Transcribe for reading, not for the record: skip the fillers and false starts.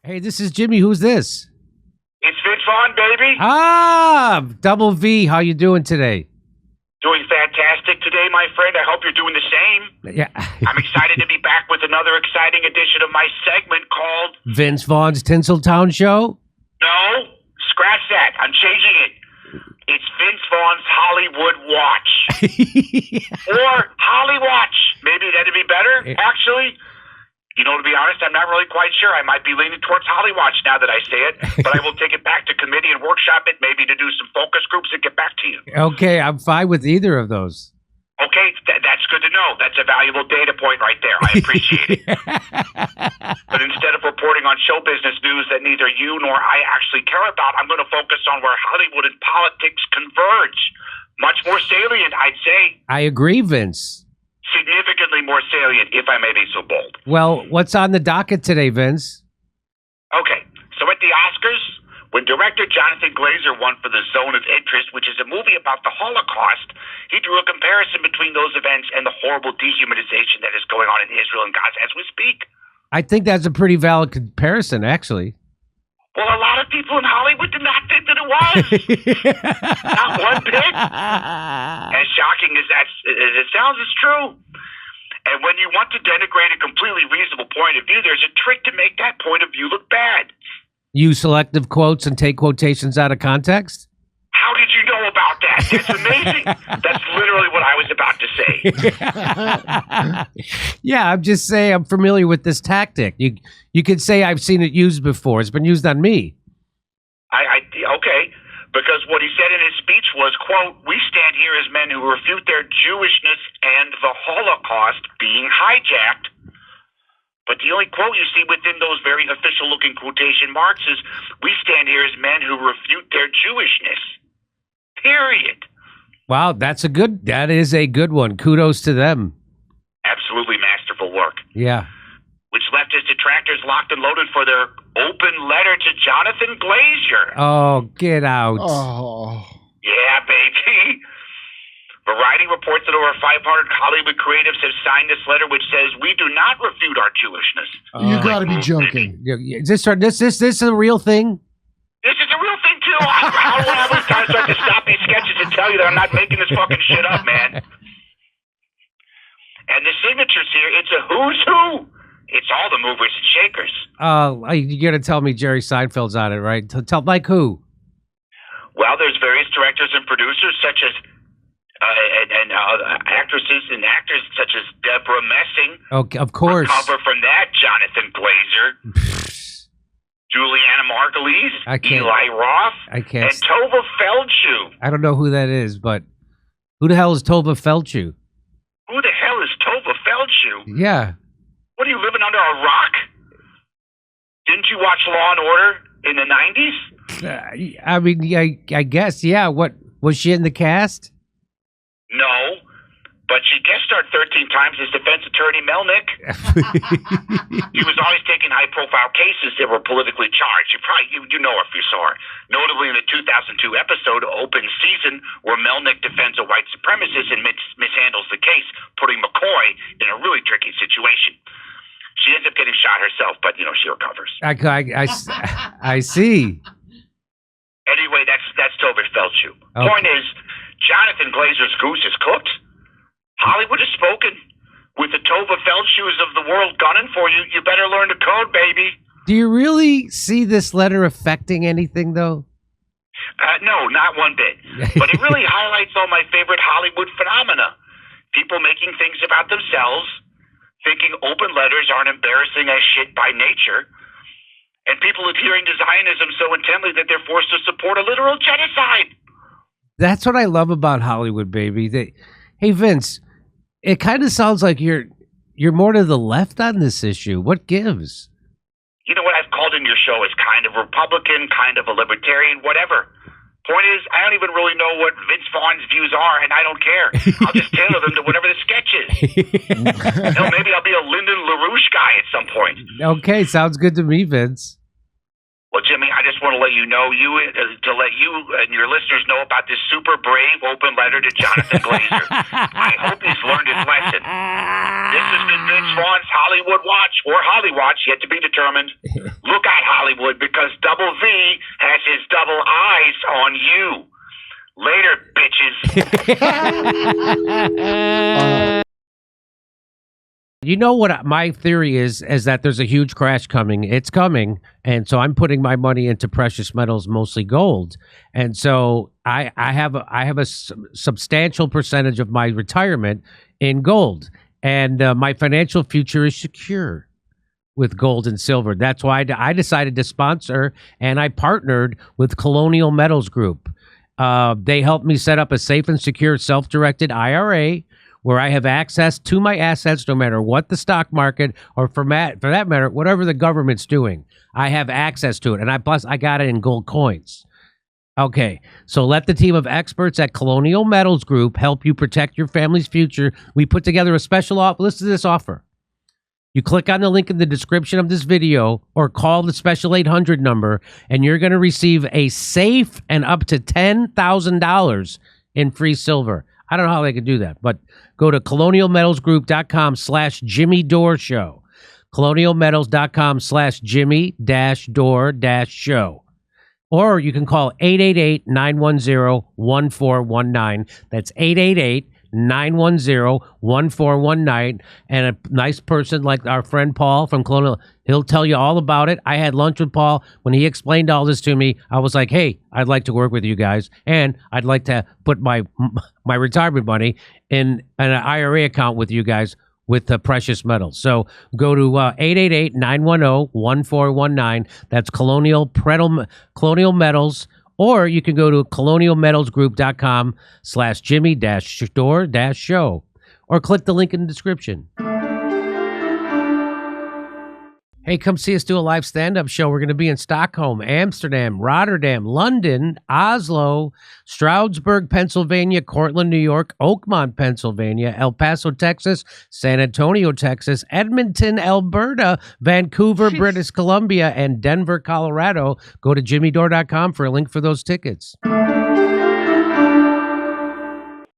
Hey, this is Jimmy. Who's this? It's Vince Vaughn, baby. Ah, Double V. How you doing today? Doing fantastic today, my friend. I hope you're doing the same. Yeah. I'm excited to be back with another exciting edition of my segment called Vince Vaughn's Tinseltown Show? No, scratch that. I'm changing it. It's Vince Vaughn's Hollywood Watch. Or Holly Watch. Maybe that'd be better, actually. You know, to be honest, I'm not really quite sure. I might be leaning towards Holly Watch now that I say it, but I will take it back to committee and workshop it, maybe to do some focus groups and get back to you. Okay, I'm fine with either of those. Okay, that's good to know. That's a valuable data point right there. I appreciate it. But instead of reporting on show business news that neither you nor I actually care about, I'm going to focus on where Hollywood and politics converge. Much more salient, I'd say. I agree, Vince. Significantly more salient, if I may be so bold. Well, what's on the docket today, Vince? Okay, so at the Oscars, when director Jonathan Glazer won for The Zone of Interest, which is a movie about the Holocaust, he drew a comparison between those events and the horrible dehumanization that is going on in Israel and Gaza as we speak. I think that's a pretty valid comparison, actually. Well, a lot of people in Hollywood did not think that it was. Not one bit. As shocking as it sounds, it's true. And when you want to denigrate a completely reasonable point of view, there's a trick to make that point of view look bad. Use selective quotes and take quotations out of context? How did you know about that? That's amazing. That's literally what I was about to say. Yeah, I'm just saying I'm familiar with this tactic. You could say I've seen it used before. It's been used on me. Okay, because what he said in his speech was, quote, "We stand here as men who refute their Jewishness and the Holocaust being hijacked." But the only quote you see within those very official-looking quotation marks is, "We stand here as men who refute their Jewishness." Period. Wow, that is a good one. Kudos to them. Absolutely masterful work. Yeah. Which left his detractors locked and loaded for their open letter to Jonathan Glazer. Oh, get out. Oh. Yeah, baby. Variety reports that over 500 Hollywood creatives have signed this letter, which says, "We do not refute our Jewishness." You got to be joking. Is this a real thing? This is a real thing, too. How do I start to stop these sketches and tell you that I'm not making this fucking shit up, man? And the signatures here, it's a who's who. It's all the movers and shakers. You got to tell me Jerry Seinfeld's on it, right? Tell like who? Well, there's various directors and producers, such as and actresses and actors such as Deborah Messing. Okay, of course. Cover from that, Jonathan Glazer. Juliana Margulies, Eli Roth, and Tova Feldshuh. I don't know who that is, but who the hell is Tova Feldshuh? Who the hell is Tova Feldshuh? Yeah. What, are you living under a rock? Didn't you watch Law and Order in the 90s? I mean, I guess, yeah. What, was she in the cast? No, but she guest starred 13 times as defense attorney Melnick. He was always taking high-profile cases that were politically charged. You know her if you saw her. Notably in the 2002 episode, Open Season, where Melnick defends a white supremacist and mishandles the case, putting McCoy in a really tricky situation. She ends up getting shot herself, but, she recovers. I see. Anyway, that's Tova Feldshuh. Okay. Point is, Jonathan Glazer's goose is cooked. Hollywood has spoken. With the Tova Feldshuhs of the world gunning for you, you better learn the code, baby. Do you really see this letter affecting anything, though? No, not one bit. But it really highlights all my favorite Hollywood phenomena. People making things about themselves, thinking open letters aren't embarrassing as shit by nature, and people adhering to Zionism so intently that they're forced to support a literal genocide. That's what I love about Hollywood, baby. Hey, Vince, it kind of sounds like you're more to the left on this issue. What gives? You know what I've called in your show is kind of Republican, kind of a libertarian, whatever. Point is, I don't even really know what Vince Vaughn's views are, and I don't care. I'll just tailor them to whatever the sketch is. Maybe I'll be a Lyndon LaRouche guy at some point. Okay, sounds good to me, Vince. Well, Jimmy, I just want to let you know, to let you and your listeners know about this super brave open letter to Jonathan Glazer. I hope he's learned his lesson. This has been Vince Vaughn's Hollywood Watch, or Holly Watch, yet to be determined. Look out, Holly. Hollywood because Double V has his double eyes on you. Later, bitches. You know what my theory is that there's a huge crash coming. It's coming. And so I'm putting my money into precious metals, mostly gold. And so I have a substantial percentage of my retirement in gold. And my financial future is secure with gold and silver. That's why I decided to sponsor, and I partnered with Colonial Metals Group. They helped me set up a safe and secure self-directed IRA where I have access to my assets no matter what the stock market, or for that matter, whatever the government's doing. I have access to it, and plus I got it in gold coins. Okay, so let the team of experts at Colonial Metals Group help you protect your family's future. We put together a special offer. Listen to this offer. You click on the link in the description of this video or call the special 800 number, and you're going to receive a safe and up to $10,000 in free silver. I don't know how they could do that, but go to colonialmetalsgroup.com/Jimmy Dore Show. colonialmetals.com/Jimmy-Dore-Show. Or you can call 888-910-1419. That's 888-910-1419. And a nice person like our friend Paul from Colonial, he'll tell you all about it. I had lunch with Paul. When he explained all this to me, I was like, hey, I'd like to work with you guys. And I'd like to put my retirement money in an IRA account with you guys with the precious metals. So go to 888-910-1419. That's Colonial Metals. Or you can go to colonialmetalsgroup.com/Jimmy-Dore-Show. Or click the link in the description. Hey, come see us do a live stand-up show. We're going to be in Stockholm, Amsterdam, Rotterdam, London, Oslo, Stroudsburg, Pennsylvania, Cortland, New York, Oakmont, Pennsylvania, El Paso, Texas, San Antonio, Texas, Edmonton, Alberta, Vancouver, British Columbia, and Denver, Colorado. Go to jimmydore.com for a link for those tickets.